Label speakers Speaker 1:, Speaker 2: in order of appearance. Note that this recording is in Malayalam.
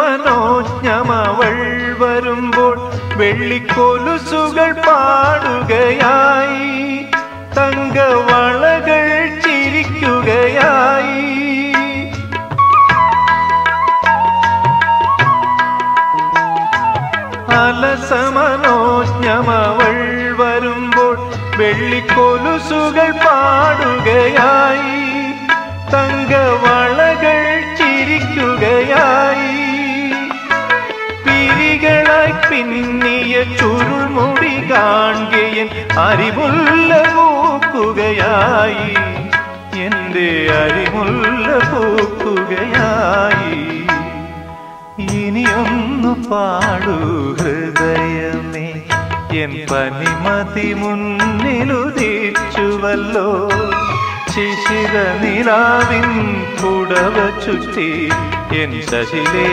Speaker 1: മനോജ്ഞമവൾ വരുമ്പോൾ വെള്ളിക്കൊലുസുകൾ പാടുകയായി, തങ്കവളകൾ ചിരിക്കുകയായി. അലസമനോജ്ഞമവൾ വരുമ്പോൾ വെള്ളിക്കൊലുസുകൾ പാടുകയായി, തങ്കവളകൾ ചിരിക്കുകയായി. പിരികളായി പിന്നിയ ചുരുൾമുടി കാൺകയൻ അരിമുല്ല പൂക്കുകയായി, എൻ്റെ അരിമുല്ല പൂക്കുകയായി. ഇനിയൊന്നു പാടൂ ഹൃദയമേ, എൻ പനിമതി മുന്നിലുദിച്ചുവല്ലോ. ശിശിര നിലാവിൻ പുടവ ചുറ്റി എൻ ശശിലേ